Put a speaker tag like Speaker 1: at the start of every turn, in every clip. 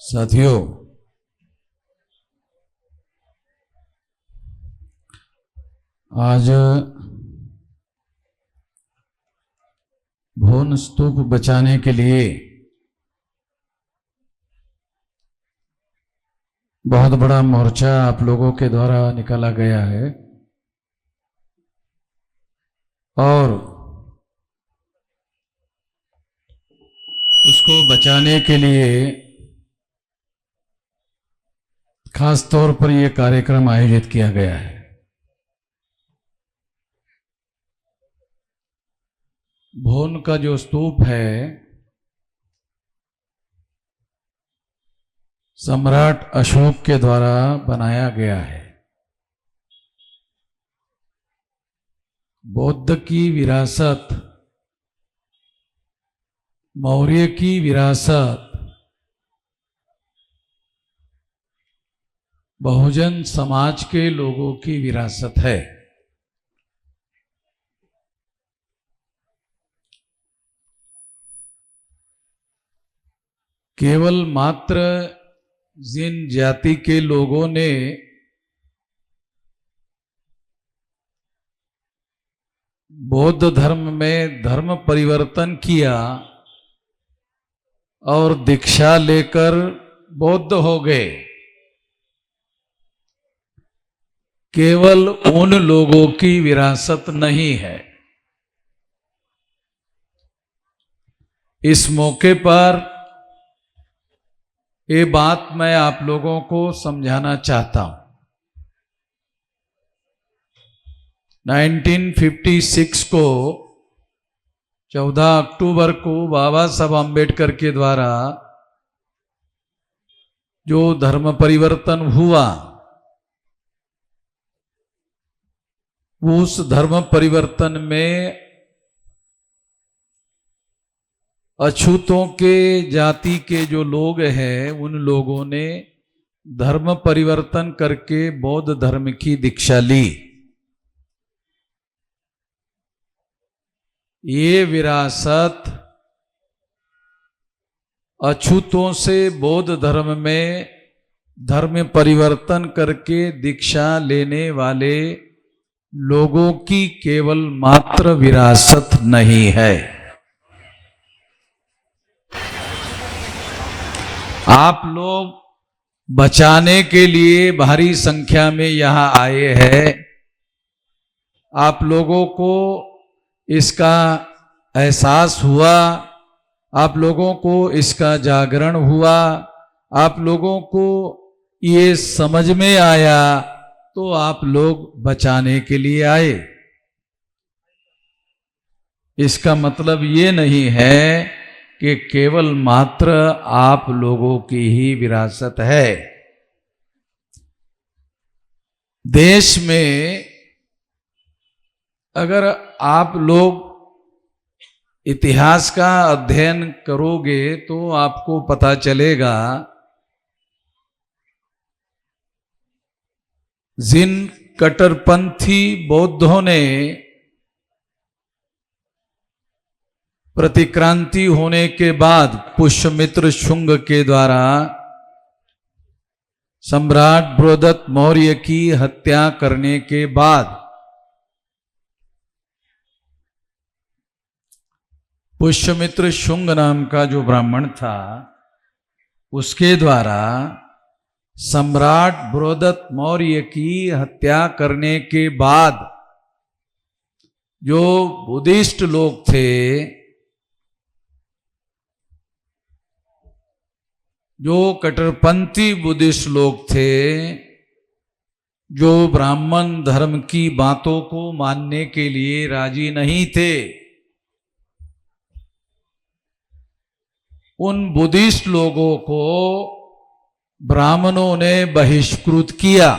Speaker 1: साथियों, आज भोन स्तूप बचाने के लिए बहुत बड़ा मोर्चा आप लोगों के द्वारा निकाला गया है और उसको बचाने के लिए खास तौर पर यह कार्यक्रम आयोजित किया गया है। भोन का जो स्तूप है सम्राट अशोक के द्वारा बनाया गया है। बौद्ध की विरासत, मौर्य की विरासत, बहुजन समाज के लोगों की विरासत है। केवल मात्र जिन जाति के लोगों ने बौद्ध धर्म में धर्म परिवर्तन किया और दीक्षा लेकर बौद्ध हो गए, केवल उन लोगों की विरासत नहीं है। इस मौके पर ये बात मैं आप लोगों को समझाना चाहता हूं। 1956 को 14 अक्टूबर को बाबा साहब आम्बेडकर के द्वारा जो धर्म परिवर्तन हुआ, उस धर्म परिवर्तन में अछूतों के जाति के जो लोग हैं उन लोगों ने धर्म परिवर्तन करके बौद्ध धर्म की दीक्षा ली। ये विरासत अछूतों से बौद्ध धर्म में धर्म परिवर्तन करके दीक्षा लेने वाले लोगों की केवल मात्र विरासत नहीं है। आप लोग बचाने के लिए भारी संख्या में यहां आए हैं। आप लोगों को इसका एहसास हुआ, आप लोगों को इसका जागरण हुआ, आप लोगों को ये समझ में आया तो आप लोग बचाने के लिए आए। इसका मतलब ये नहीं है कि केवल मात्र आप लोगों की ही विरासत है। देश में अगर आप लोग इतिहास का अध्ययन करोगे तो आपको पता चलेगा जिन कट्टरपंथी बौद्धों ने प्रतिक्रांति होने के बाद पुष्यमित्र शुंग के द्वारा सम्राट बृहदत्त मौर्य की हत्या करने के बाद पुष्यमित्र शुंग नाम का जो ब्राह्मण था उसके द्वारा सम्राट बृहदत्त मौर्य की हत्या करने के बाद जो बुद्धिस्ट लोग थे, जो कट्टरपंथी बुद्धिस्ट लोग थे, जो ब्राह्मण धर्म की बातों को मानने के लिए राजी नहीं थे, उन बुद्धिस्ट लोगों को ब्राह्मणों ने बहिष्कृत किया।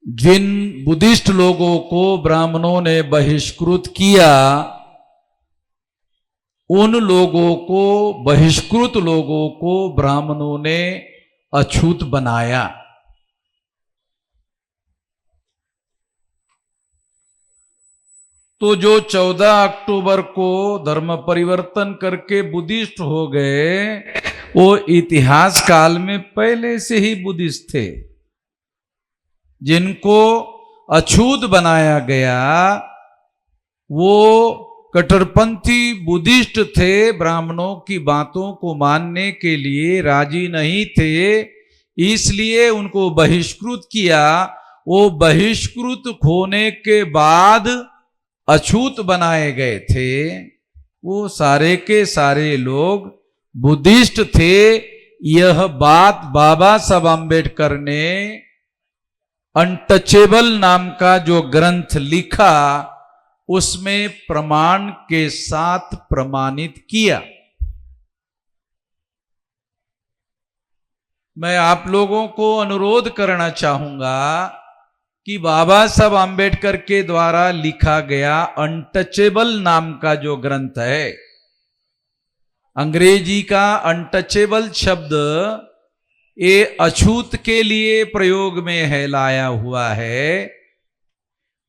Speaker 1: जिन बुद्धिस्ट लोगों को ब्राह्मणों ने बहिष्कृत किया, उन लोगों को, बहिष्कृत लोगों को ब्राह्मणों ने अछूत बनाया। तो जो 14 अक्टूबर को धर्म परिवर्तन करके बुद्धिस्ट हो गए, वो इतिहास काल में पहले से ही बुद्धिस्ट थे। जिनको अछूत बनाया गया वो कट्टरपंथी बुद्धिस्ट थे, ब्राह्मणों की बातों को मानने के लिए राजी नहीं थे, इसलिए उनको बहिष्कृत किया। वो बहिष्कृत होने के बाद अछूत बनाए गए थे। वो सारे के सारे लोग बुद्धिस्ट थे। यह बात बाबा साहब आम्बेडकर ने अनटचेबल नाम का जो ग्रंथ लिखा उसमें प्रमाण के साथ प्रमाणित किया। मैं आप लोगों को अनुरोध करना चाहूंगा कि बाबा साहब आम्बेडकर के द्वारा लिखा गया अनटचेबल नाम का जो ग्रंथ है, अंग्रेजी का अनटचेबल शब्द ये अछूत के लिए प्रयोग में है, लाया हुआ है।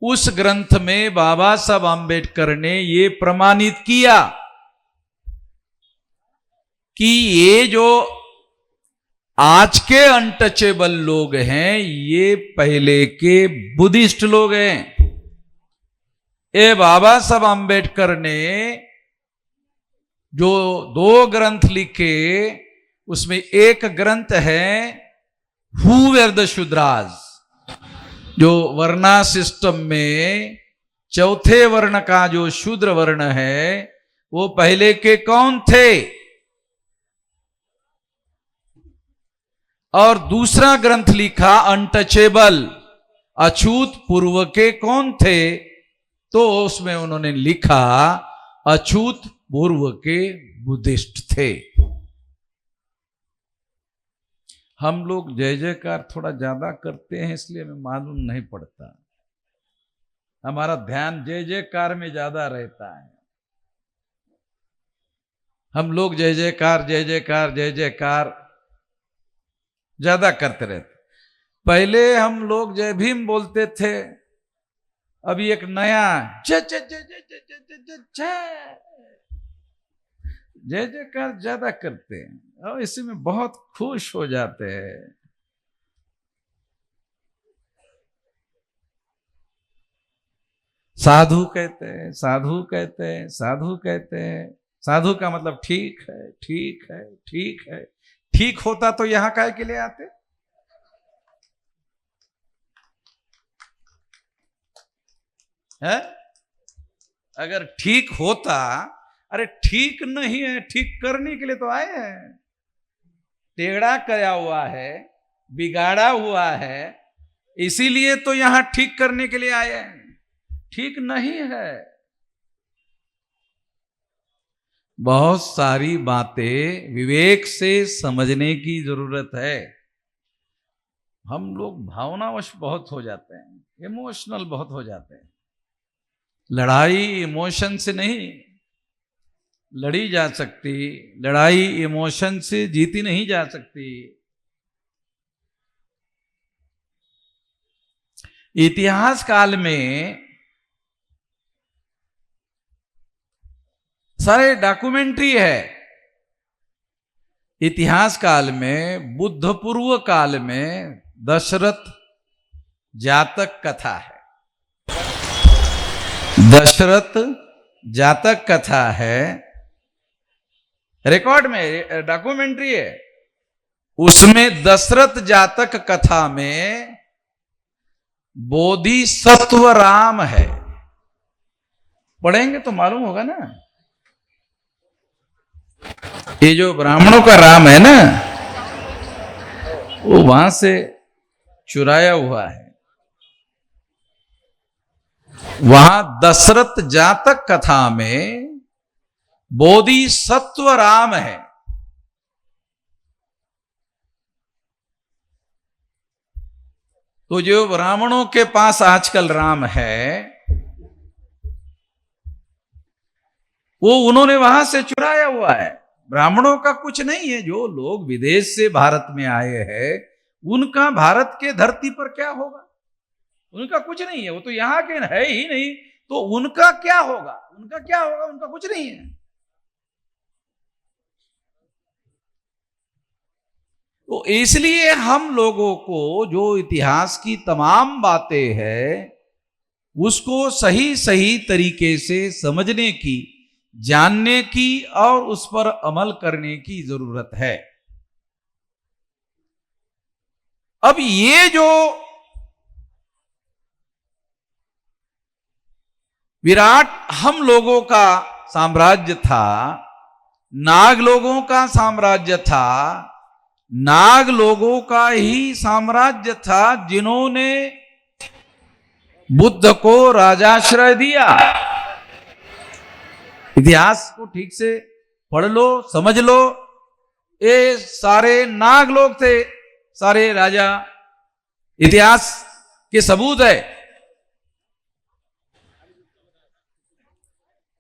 Speaker 1: उस ग्रंथ में बाबा साहब आम्बेडकर ने ये प्रमाणित किया कि ये जो आज के अनटचेबल लोग हैं ये पहले के बुद्धिस्ट लोग हैं। ये बाबा साहब आम्बेडकर ने जो 2 ग्रंथ लिखे उसमें एक ग्रंथ है हु वेर द शूद्रास, जो वर्णा सिस्टम में चौथे वर्ण का जो शूद्र वर्ण है वो पहले के कौन थे, और दूसरा ग्रंथ लिखा अनटचेबल, अछूत पूर्व के कौन थे, तो उसमें उन्होंने लिखा अछूत पूर्व के बुद्धिस्ट थे। हम लोग जय जयकार थोड़ा ज्यादा करते हैं इसलिए हमें मालूम नहीं पड़ता, हमारा ध्यान जय जयकार में ज्यादा रहता है। हम लोग जय जयकार जय जयकार जय जयकार ज्यादा करते रहते। पहले हम लोग जय भीम बोलते थे, अभी एक नया जय जय जय जय जय जय जय जय जय जयकार ज्यादा करते हैं और इसी में बहुत खुश हो जाते हैं। साधु कहते हैं, साधु कहते हैं, साधु कहते हैं। साधु का मतलब ठीक है, ठीक है, ठीक है। ठीक होता तो यहां काहे के लिए आते? है? अगर ठीक होता, अरे ठीक नहीं है, ठीक करने के लिए तो आए हैं। टेढ़ा कराया हुआ है, बिगाड़ा हुआ है, इसीलिए तो यहां ठीक करने के लिए आए हैं। ठीक नहीं है। बहुत सारी बातें विवेक से समझने की जरूरत है। हम लोग भावनावश बहुत हो जाते हैं, इमोशनल बहुत हो जाते हैं। लड़ाई इमोशन से नहीं लड़ी जा सकती, लड़ाई इमोशन से जीती नहीं जा सकती। इतिहास काल में सारे डॉक्यूमेंट्री है। इतिहास काल में बुद्ध पूर्व काल में दशरथ जातक कथा है, दशरथ जातक कथा है, रिकॉर्ड में डॉक्यूमेंट्री है। उसमें दशरथ जातक कथा में बोधिसत्व राम है। पढ़ेंगे तो मालूम होगा ना। ये जो ब्राह्मणों का राम है ना, वो वहां से चुराया हुआ है। वहां दशरथ जातक कथा में बोधिसत्व राम है। तो जो ब्राह्मणों के पास आजकल राम है वो उन्होंने वहां से चुराया हुआ है। ब्राह्मणों का कुछ नहीं है। जो लोग विदेश से भारत में आए हैं उनका भारत के धरती पर क्या होगा? उनका कुछ नहीं है, वो तो यहां के है ही नहीं। तो उनका क्या होगा? उनका क्या होगा? उनका कुछ नहीं है। तो इसलिए हम लोगों को जो इतिहास की तमाम बातें हैं उसको सही सही तरीके से समझने की, जानने की और उस पर अमल करने की जरूरत है। अब ये जो विराट हम लोगों का साम्राज्य था, नाग लोगों का साम्राज्य था, नाग लोगों का ही साम्राज्य था जिन्होंने बुद्ध को राजाश्रय दिया। इतिहास को ठीक से पढ़ लो, समझ लो। ये सारे नाग लोग थे, सारे राजा। इतिहास के सबूत है।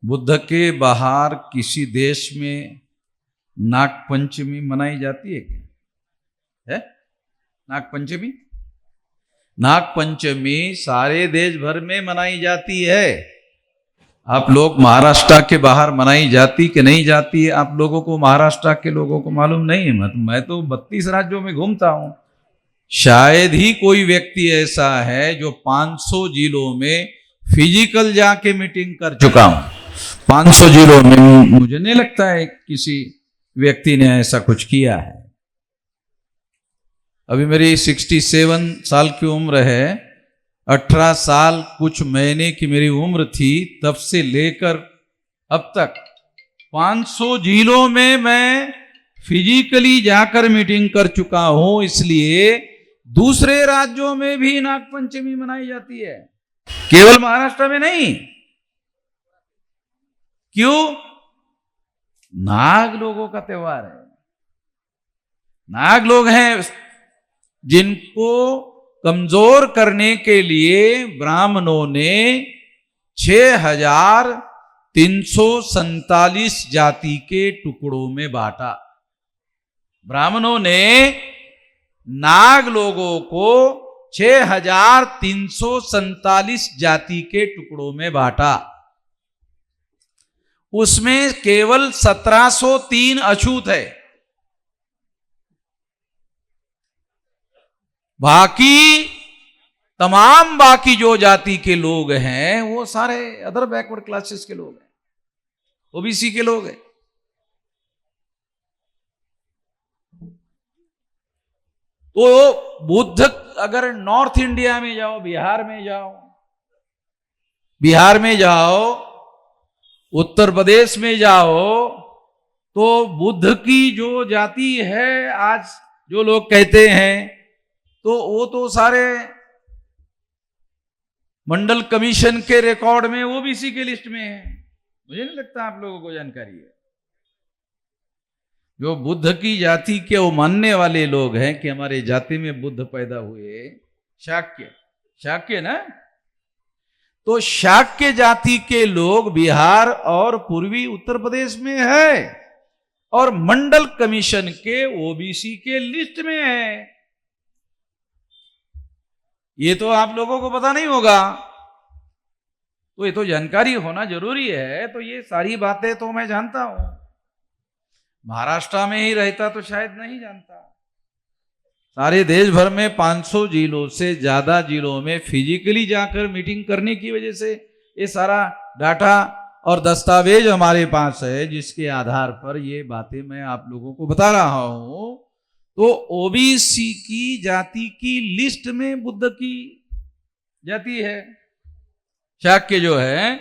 Speaker 1: बुद्ध के बाहर किसी देश में नाग पंचमी मनाई जाती है क्या? है नाग पंचमी? नाग पंचमी सारे देश भर में मनाई जाती है। आप लोग महाराष्ट्र के बाहर मनाई जाती कि नहीं जाती है? आप लोगों को, महाराष्ट्र के लोगों को मालूम नहीं है। मैं तो 32 राज्यों में घूमता हूं। शायद ही कोई व्यक्ति ऐसा है जो 500 जिलों में फिजिकल जाके मीटिंग कर चुका हूं। 500 जिलों में मुझे नहीं लगता है किसी व्यक्ति ने ऐसा कुछ किया है। अभी मेरी 67 साल की उम्र है। 18 साल कुछ महीने की मेरी उम्र थी, तब से लेकर अब तक 500 जिलों में मैं फिजिकली जाकर मीटिंग कर चुका हूं। इसलिए दूसरे राज्यों में भी नागपंचमी मनाई जाती है, केवल महाराष्ट्र में नहीं। क्यों? नाग लोगों का त्योहार है। नाग लोग हैं जिनको कमजोर करने के लिए ब्राह्मणों ने 6347 जाति के टुकड़ों में बांटा। ब्राह्मणों ने नाग लोगों को 6347 जाति के टुकड़ों में बांटा। उसमें केवल 1703 अछूत है। तमाम बाकी जो जाति के लोग हैं वो सारे अदर बैकवर्ड क्लासेस के लोग हैं, ओबीसी के लोग हैं। तो बुद्ध अगर नॉर्थ इंडिया में जाओ, बिहार में जाओ, उत्तर प्रदेश में जाओ, तो बुद्ध की जो जाति है, आज जो लोग कहते हैं, तो वो तो सारे मंडल कमीशन के रिकॉर्ड में ओबीसी के लिस्ट में है। मुझे नहीं लगता आप लोगों को जानकारी है। जो बुद्ध की जाति के वो मानने वाले लोग हैं कि हमारे जाति में बुद्ध पैदा हुए, शाक्य ना, तो शाक्य जाति के लोग बिहार और पूर्वी उत्तर प्रदेश में है और मंडल कमीशन के ओबीसी के लिस्ट में है। ये तो आप लोगों को पता नहीं होगा, तो ये तो जानकारी होना जरूरी है। तो ये सारी बातें तो मैं जानता हूं। महाराष्ट्र में ही रहता तो शायद नहीं जानता। सारे देश भर में 500 जिलों से ज्यादा जिलों में फिजिकली जाकर मीटिंग करने की वजह से ये सारा डाटा और दस्तावेज हमारे पास है, जिसके आधार पर ये बातें मैं आप लोगों को बता रहा हूं। तो ओबीसी की जाति की लिस्ट में बुद्ध की जाति है। शाक्य जो है,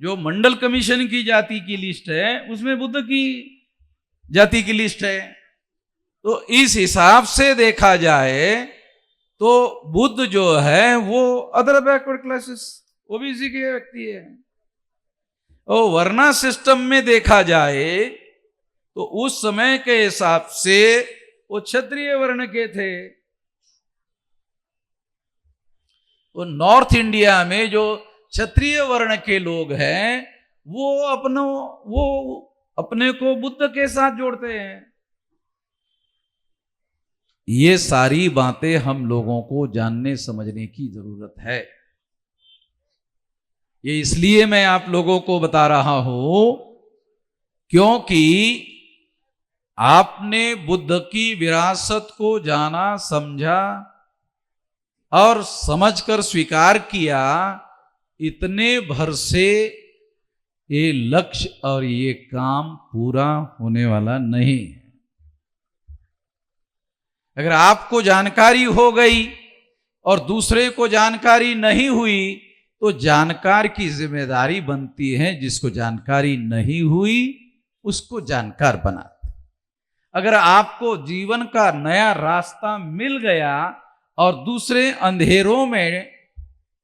Speaker 1: जो मंडल कमीशन की जाति की लिस्ट है, उसमें बुद्ध की जाति की लिस्ट है। तो इस हिसाब से देखा जाए तो बुद्ध जो है वो अदर बैकवर्ड क्लासेस ओबीसी के व्यक्ति है। और वर्ना सिस्टम में देखा जाए तो उस समय के हिसाब से वो क्षत्रिय वर्ण के थे। तो नॉर्थ इंडिया में जो क्षत्रिय वर्ण के लोग हैं वो अपने को बुद्ध के साथ जोड़ते हैं। ये सारी बातें हम लोगों को जानने समझने की जरूरत है। ये इसलिए मैं आप लोगों को बता रहा हूं क्योंकि आपने बुद्ध की विरासत को जाना, समझा और समझकर स्वीकार किया, इतने भर से ये लक्ष्य और ये काम पूरा होने वाला नहीं है। अगर आपको जानकारी हो गई और दूसरे को जानकारी नहीं हुई तो जानकार की जिम्मेदारी बनती है जिसको जानकारी नहीं हुई उसको जानकार बनाते। अगर आपको जीवन का नया रास्ता मिल गया और दूसरे अंधेरों में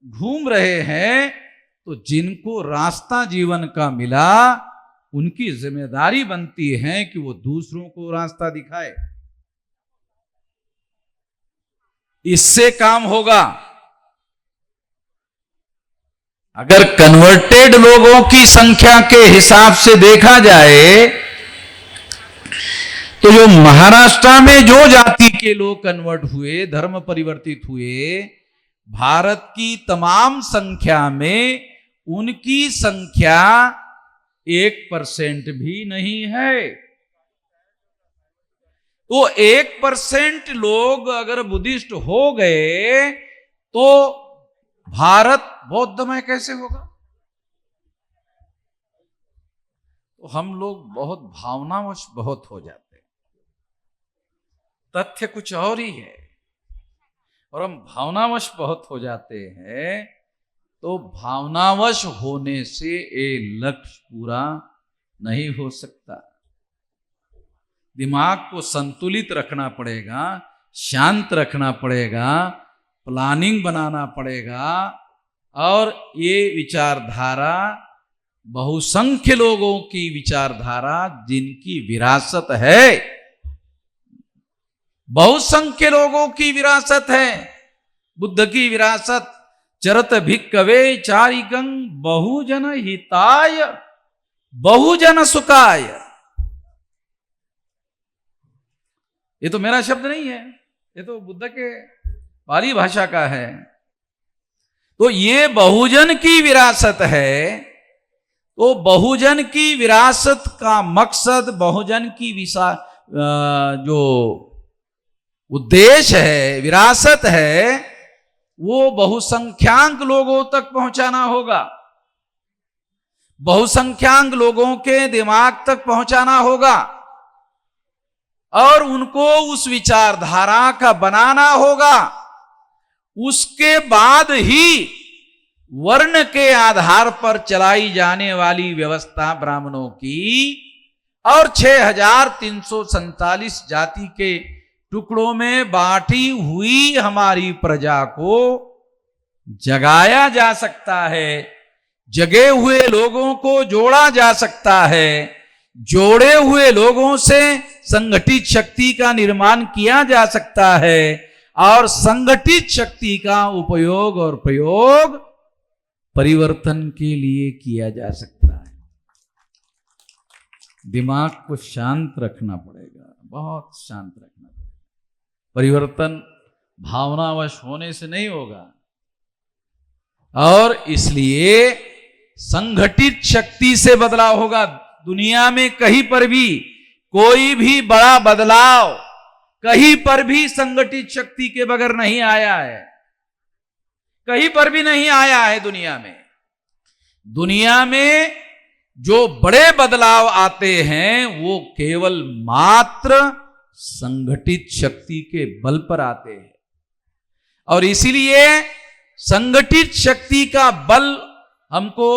Speaker 1: घूम रहे हैं तो जिनको रास्ता जीवन का मिला उनकी जिम्मेदारी बनती है कि वो दूसरों को रास्ता दिखाए। इससे काम होगा। अगर कन्वर्टेड लोगों की संख्या के हिसाब से देखा जाए तो जो महाराष्ट्र में जो जाति के लोग कन्वर्ट हुए, धर्म परिवर्तित हुए, भारत की तमाम संख्या में उनकी संख्या 1% भी नहीं है। तो 1% लोग अगर बुद्धिस्ट हो गए तो भारत बौद्धमय कैसे होगा? तो हम लोग बहुत भावनावश बहुत हो जाते हैं। तथ्य कुछ और ही है और हम भावनावश बहुत हो जाते हैं। तो भावनावश होने से ये लक्ष्य पूरा नहीं हो सकता। दिमाग को संतुलित रखना पड़ेगा, शांत रखना पड़ेगा, प्लानिंग बनाना पड़ेगा और ये विचारधारा बहुसंख्य लोगों की विचारधारा जिनकी विरासत है, बहुसंख्य लोगों की विरासत है। बुद्ध की विरासत चरत भिक्कवे चारिकं बहुजन हिताय बहुजन सुखाय। ये तो मेरा शब्द नहीं है, ये तो बुद्ध के पाली भाषा का है। तो ये बहुजन की विरासत है। तो बहुजन की विरासत का मकसद, बहुजन की जो उद्देश्य है, विरासत है, वो बहुसंख्यांक लोगों तक पहुंचाना होगा, बहुसंख्यांक लोगों के दिमाग तक पहुंचाना होगा और उनको उस विचारधारा का बनाना होगा। उसके बाद ही वर्ण के आधार पर चलाई जाने वाली व्यवस्था ब्राह्मणों की और 6347 जाति के टुकड़ों में बांटी हुई हमारी प्रजा को जगाया जा सकता है, जगे हुए लोगों को जोड़ा जा सकता है, जोड़े हुए लोगों से संगठित शक्ति का निर्माण किया जा सकता है और संगठित शक्ति का उपयोग और प्रयोग परिवर्तन के लिए किया जा सकता है। दिमाग को शांत रखना पड़ेगा, बहुत शांत रखना पड़ेगा। परिवर्तन भावनावश होने से नहीं होगा और इसलिए संगठित शक्ति से बदलाव होगा। दुनिया में कहीं पर भी कोई भी बड़ा बदलाव कहीं पर भी संगठित शक्ति के बगैर नहीं आया है, कहीं पर भी नहीं आया है। दुनिया में जो बड़े बदलाव आते हैं वो केवल मात्र संगठित शक्ति के बल पर आते हैं और इसीलिए संगठित शक्ति का बल हमको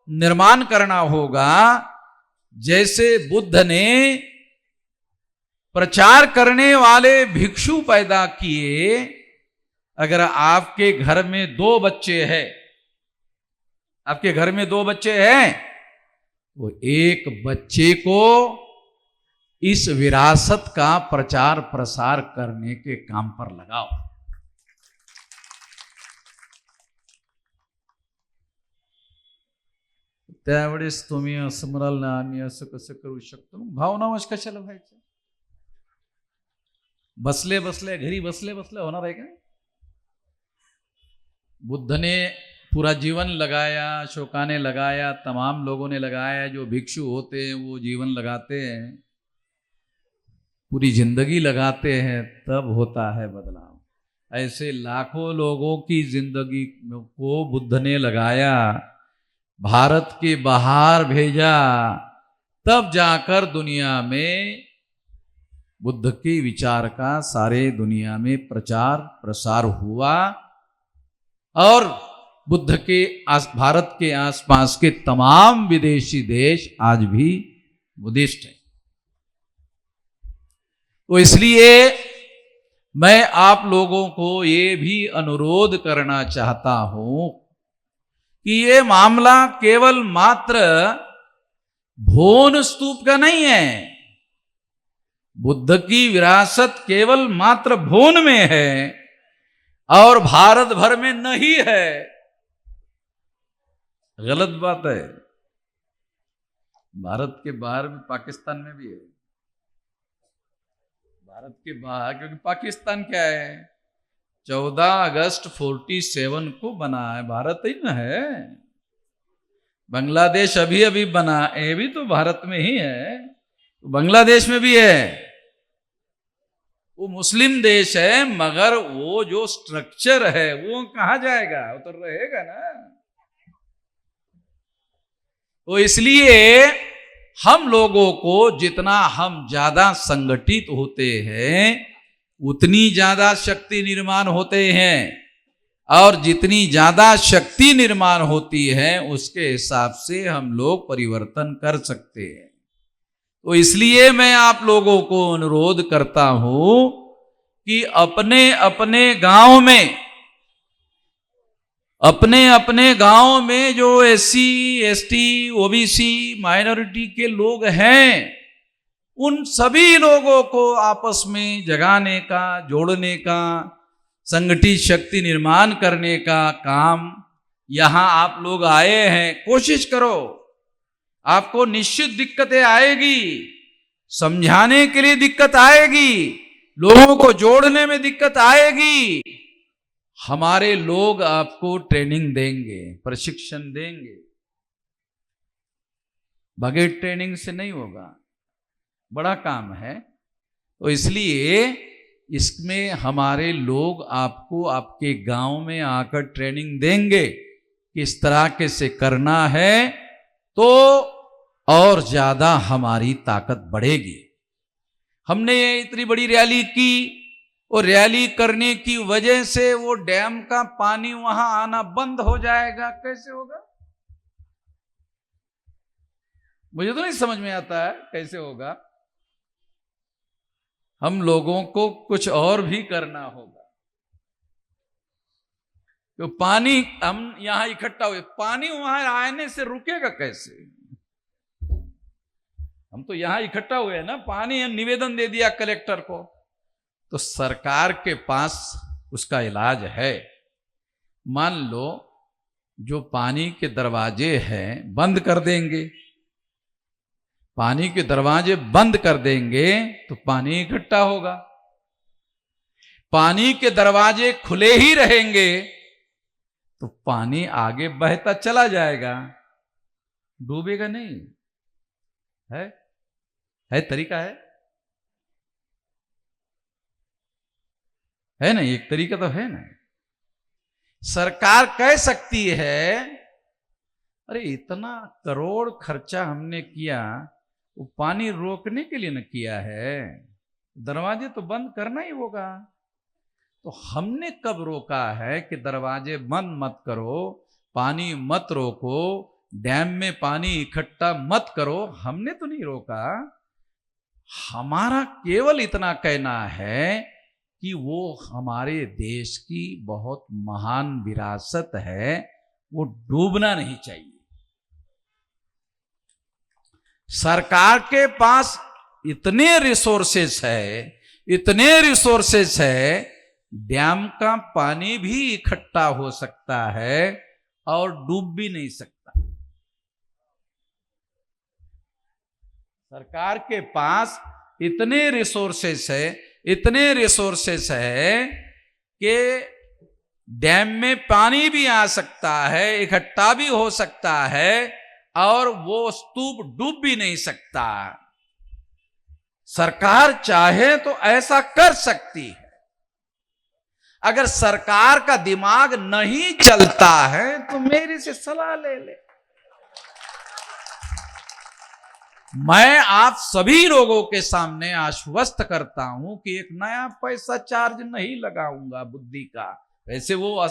Speaker 1: निर्माण करना होगा। जैसे बुद्ध ने प्रचार करने वाले भिक्षु पैदा किए। अगर आपके घर में 2 बच्चे हैं, आपके घर में 2 बच्चे हैं, वो एक बच्चे को इस विरासत का प्रचार प्रसार करने के काम पर लगाओ। त्यावेळेस तुम्ही असं म्हणाल ना, आम्ही असं कसं करू शकतो? भावनावश कशाला व्हायचं? बसले बसले घरी बसले बसले होणार आहे का? बुद्ध ने पूरा जीवन लगाया, अशोका ने लगाया, तमाम लोगों ने लगाया, जो भिक्षु होते हैं वो जीवन लगाते हैं, पूरी जिंदगी लगाते हैं, तब होता है बदलाव। ऐसे लाखों लोगों की जिंदगी को बुद्ध ने लगाया, भारत के बाहर भेजा, तब जाकर दुनिया में बुद्ध के विचार का सारे दुनिया में प्रचार प्रसार हुआ और बुद्ध के भारत के आसपास के तमाम विदेशी देश आज भी बुद्धिस्ट हैं। तो इसलिए मैं आप लोगों को ये भी अनुरोध करना चाहता हूं कि ये मामला केवल मात्र भोन स्तूप का नहीं है। बुद्ध की विरासत केवल मात्र भोन में है और भारत भर में नहीं है। गलत बात है। भारत के बाहर भी, पाकिस्तान में भी है। भारत के बाहर, क्योंकि पाकिस्तान क्या है, 14 अगस्त 47 को बना है, भारत ही ना है। बांग्लादेश अभी अभी बना, ये भी तो भारत में ही है। तो बांग्लादेश में भी है, वो मुस्लिम देश है, मगर वो जो स्ट्रक्चर है वो कहां जाएगा, वो तो रहेगा ना। तो इसलिए हम लोगों को जितना हम ज्यादा संगठित होते हैं उतनी ज्यादा शक्ति निर्माण होते हैं, और जितनी ज्यादा शक्ति निर्माण होती है उसके हिसाब से हम लोग परिवर्तन कर सकते हैं। तो इसलिए मैं आप लोगों को अनुरोध करता हूं कि अपने अपने गांव में जो एससी, एसटी, ओबीसी, माइनॉरिटी के लोग हैं, उन सभी लोगों को आपस में जगाने का, जोड़ने का, संगठित शक्ति निर्माण करने का काम यहां आप लोग आए हैं। कोशिश करो। आपको निश्चित दिक्कतें आएगी, समझाने के लिए दिक्कत आएगी, लोगों को जोड़ने में दिक्कत आएगी। हमारे लोग आपको ट्रेनिंग देंगे, प्रशिक्षण देंगे। बगैर ट्रेनिंग से नहीं होगा, बड़ा काम है। तो इसलिए इसमें हमारे लोग आपको आपके गांव में आकर ट्रेनिंग देंगे, किस तरह के से करना है, तो और ज्यादा हमारी ताकत बढ़ेगी। हमने ये इतनी बड़ी रैली की, और रैली करने की वजह से वो डैम का पानी वहां आना बंद हो जाएगा, कैसे होगा? मुझे तो नहीं समझ में आता है कैसे होगा। हम लोगों को कुछ और भी करना होगा। तो पानी हम यहां इकट्ठा हुए, पानी वहां आने से रुकेगा कैसे? हम तो यहां इकट्ठा हुए ना, पानी निवेदन दे दिया कलेक्टर को, तो सरकार के पास उसका इलाज है। मान लो जो पानी के दरवाजे हैं बंद कर देंगे, पानी के दरवाजे बंद कर देंगे तो पानी इकट्ठा होगा। पानी के दरवाजे खुले ही रहेंगे तो पानी आगे बहता चला जाएगा, डूबेगा नहीं। है तरीका है ना, एक तरीका तो है ना। सरकार कह सकती है अरे इतना करोड़ खर्चा हमने किया, वो पानी रोकने के लिए न किया है, दरवाजे तो बंद करना ही होगा। तो हमने कब रोका है कि दरवाजे बंद मत करो, पानी मत रोको, डैम में पानी इकट्ठा मत करो? हमने तो नहीं रोका। हमारा केवल इतना कहना है कि वो हमारे देश की बहुत महान विरासत है, वो डूबना नहीं चाहिए। सरकार के पास इतने रिसोर्सेस है, डैम का पानी भी इकट्ठा हो सकता है और डूब भी नहीं सकता। सरकार के पास इतने रिसोर्सेस है कि डैम में पानी भी आ सकता है, इकट्ठा भी हो सकता है, और वो स्तूप डूब भी नहीं सकता। सरकार चाहे तो ऐसा कर सकती है। अगर सरकार का दिमाग नहीं चलता है तो मेरे से सलाह ले। मैं आप सभी लोगों के सामने आश्वस्त करता हूं कि एक नया पैसा चार्ज नहीं लगाऊंगा बुद्धि का। वैसे वो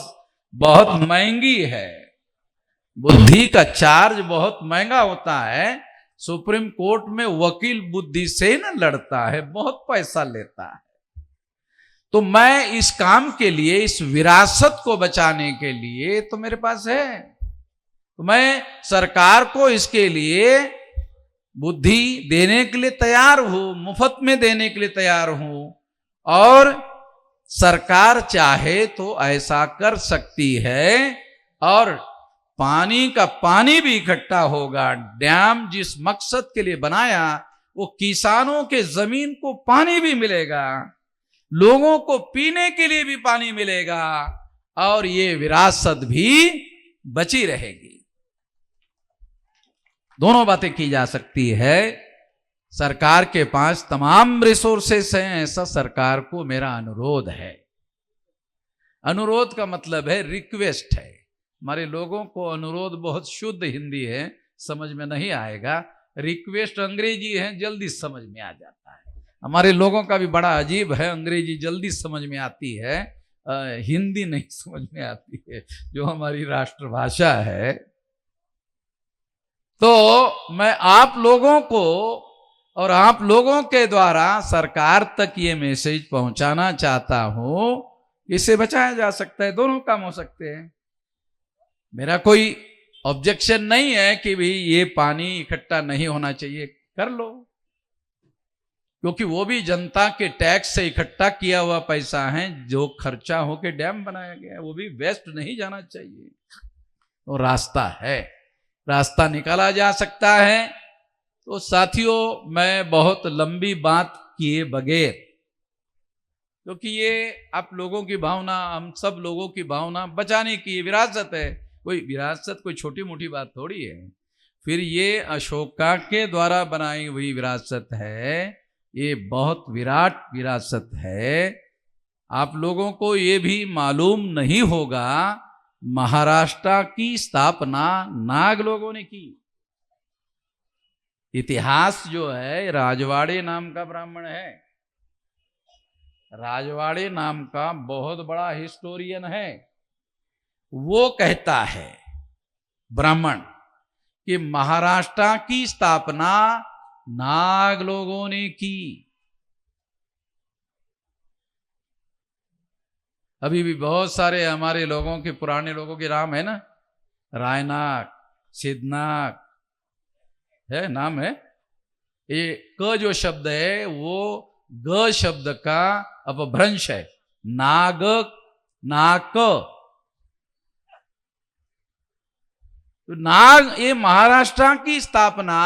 Speaker 1: बहुत महंगी है, बुद्धि का चार्ज बहुत महंगा होता है। सुप्रीम कोर्ट में वकील बुद्धि से न लड़ता है, बहुत पैसा लेता है। तो मैं इस काम के लिए, इस विरासत को बचाने के लिए तो मेरे पास है, तो मैं सरकार को इसके लिए बुद्धि देने के लिए तैयार हूं, मुफ्त में देने के लिए तैयार हूं। और सरकार चाहे तो ऐसा कर सकती है, और पानी का पानी भी इकट्ठा होगा। डैम जिस मकसद के लिए बनाया, वो किसानों के जमीन को पानी भी मिलेगा, लोगों को पीने के लिए भी पानी मिलेगा, और ये विरासत भी बची रहेगी। दोनों बातें की जा सकती है। सरकार के पास तमाम रिसोर्सेस हैं, ऐसा सरकार को मेरा अनुरोध है। अनुरोध का मतलब है रिक्वेस्ट है। हमारे लोगों को अनुरोध बहुत शुद्ध हिंदी है, समझ में नहीं आएगा। रिक्वेस्ट अंग्रेजी है, जल्दी समझ में आ जाता है। हमारे लोगों का भी बड़ा अजीब है, अंग्रेजी जल्दी समझ में आती है, हिंदी नहीं समझ में आती है, जो हमारी राष्ट्रभाषा है। तो मैं आप लोगों को और आप लोगों के द्वारा सरकार तक ये मैसेज पहुंचाना चाहता हूं, इसे बचाया जा सकता है, दोनों काम हो सकते हैं। मेरा कोई ऑब्जेक्शन नहीं है कि भाई ये पानी इकट्ठा नहीं होना चाहिए, कर लो, क्योंकि वो भी जनता के टैक्स से इकट्ठा किया हुआ पैसा है, जो खर्चा होके डैम बनाया गया है, वो भी वेस्ट नहीं जाना चाहिए। तो रास्ता है, रास्ता निकाला जा सकता है। तो साथियों, मैं बहुत लंबी बात किए बगैर, क्योंकि ये आप लोगों की भावना, हम सब लोगों की भावना बचाने की विरासत है। कोई विरासत कोई छोटी मोटी बात थोड़ी है। फिर ये अशोका के द्वारा बनाई हुई विरासत है, ये बहुत विराट विरासत है। आप लोगों को ये भी मालूम नहीं होगा, महाराष्ट्र की स्थापना नाग लोगों ने की। इतिहास जो है, राजवाड़े नाम का ब्राह्मण है, राजवाड़े नाम का बहुत बड़ा हिस्टोरियन है। वो कहता है ब्राह्मण कि महाराष्ट्र की स्थापना नाग लोगों ने की। अभी भी बहुत सारे हमारे लोगों के, पुराने लोगों के नाम है ना, रायनाग, सिद्धनाग है, नाम है। ये क जो शब्द है वो ग शब्द का अपभ्रंश है, नाग, नाक। तो नाग, ये महाराष्ट्र की स्थापना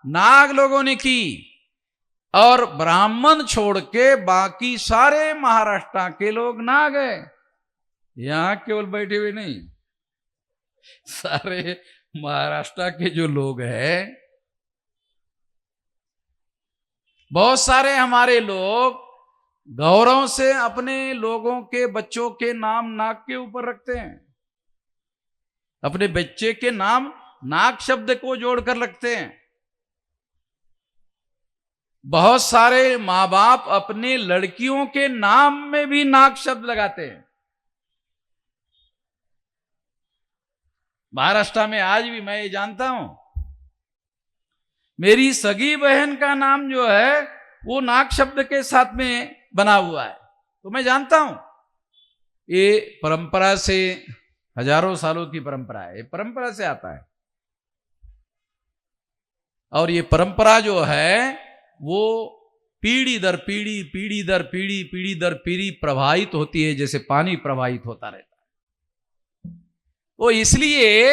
Speaker 1: नाग लोगों ने की, और ब्राह्मण छोड़ के बाकी सारे महाराष्ट्र के लोग नाग है। यहां केवल बैठे हुए नहीं, सारे महाराष्ट्र के जो लोग हैं, बहुत सारे हमारे लोग गौरव से अपने लोगों के बच्चों के नाम नाग के ऊपर रखते हैं, अपने बच्चे के नाम नाग शब्द को जोड़कर रखते हैं। बहुत सारे माँ बाप अपने लड़कियों के नाम में भी नाग शब्द लगाते हैं। महाराष्ट्र में आज भी मैं ये जानता हूं, मेरी सगी बहन का नाम जो है वो नाग शब्द के साथ में बना हुआ है। तो मैं जानता हूं, ये परंपरा से, हजारों सालों की परंपरा है, ये परंपरा से आता है। और ये परंपरा जो है वो पीढ़ी दर पीढ़ी, पीढ़ी दर पीढ़ी, पीढ़ी दर पीढ़ी प्रवाहित होती है, जैसे पानी प्रवाहित होता रहता है। तो इसलिए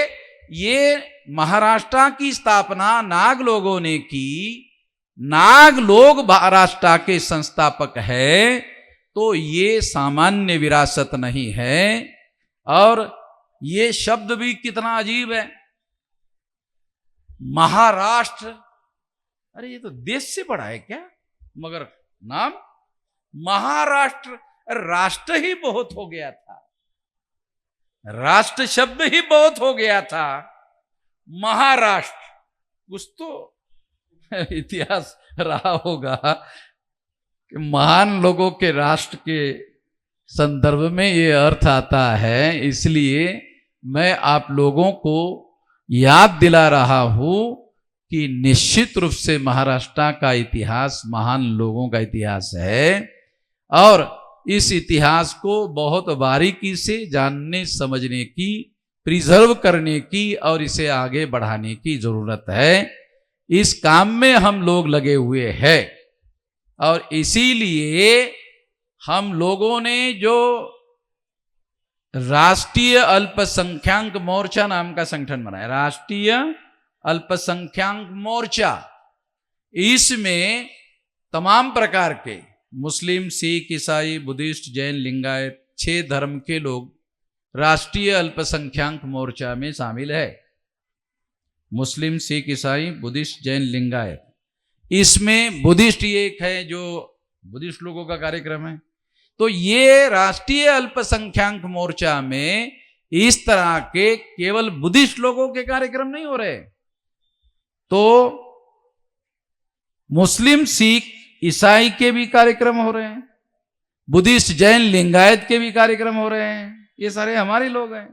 Speaker 1: ये महाराष्ट्र की स्थापना नाग लोगों ने की, नाग लोग महाराष्ट्र के संस्थापक है। तो ये सामान्य विरासत नहीं है, और ये शब्द भी कितना अजीब है, महाराष्ट्र। अरे ये तो देश से पड़ा है क्या, मगर नाम महाराष्ट्र। राष्ट्र ही बहुत हो गया था, राष्ट्र शब्द ही बहुत हो गया था, महाराष्ट्र कुछ तो इतिहास रहा होगा कि महान लोगों के राष्ट्र के संदर्भ में ये अर्थ आता है। इसलिए मैं आप लोगों को याद दिला रहा हूं कि निश्चित रूप से महाराष्ट्र का इतिहास महान लोगों का इतिहास है और इस इतिहास को बहुत बारीकी से जानने समझने की, प्रिजर्व करने की और इसे आगे बढ़ाने की जरूरत है। इस काम में हम लोग लगे हुए हैं और इसीलिए हम लोगों ने जो राष्ट्रीय अल्पसंख्यक मोर्चा नाम का संगठन बनाया, राष्ट्रीय अल्पसंख्यक मोर्चा, इसमें तमाम प्रकार के मुस्लिम, सिख, ईसाई, बुद्धिस्ट, जैन, लिंगायत 6 धर्म के लोग राष्ट्रीय अल्पसंख्यक मोर्चा में शामिल है। मुस्लिम, सिख, ईसाई, बुद्धिस्ट, जैन, लिंगायत। इसमें बुद्धिस्ट एक है जो बुद्धिस्ट लोगों का कार्यक्रम है। तो ये राष्ट्रीय अल्पसंख्यक मोर्चा में इस तरह के केवल बुद्धिस्ट लोगों के कार्यक्रम नहीं हो रहे, तो मुस्लिम, सिख, ईसाई के भी कार्यक्रम हो रहे हैं, बुद्धिस्ट, जैन, लिंगायत के भी कार्यक्रम हो रहे हैं। ये सारे हमारे लोग हैं।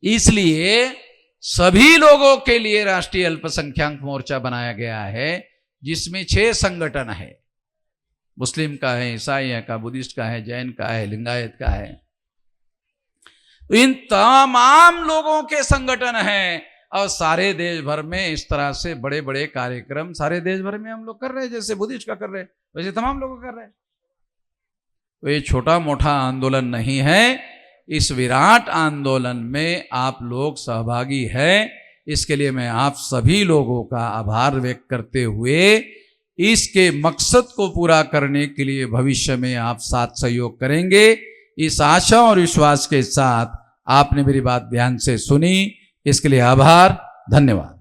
Speaker 1: इसलिए सभी लोगों के लिए राष्ट्रीय अल्पसंख्यक मोर्चा बनाया गया है, जिसमें 6 संगठन है। मुस्लिम का है, ईसाई का, बुद्धिस्ट का है, जैन का है, लिंगायत का है। तो इन तमाम लोगों के संगठन हैं और सारे देश भर में इस तरह से बड़े बड़े कार्यक्रम सारे देश भर में हम लोग कर रहे हैं। जैसे बुद्धिस्ट का कर रहे हैं वैसे तमाम लोग कर रहे हैं। तो ये छोटा मोटा आंदोलन नहीं है, इस विराट आंदोलन में आप लोग सहभागी हैं। इसके लिए मैं आप सभी लोगों का आभार व्यक्त करते हुए इसके मकसद को पूरा करने के लिए भविष्य में आप साथ सहयोग करेंगे, इस आशा और विश्वास के साथ आपने मेरी बात ध्यान से सुनी, इसके लिए आभार, धन्यवाद।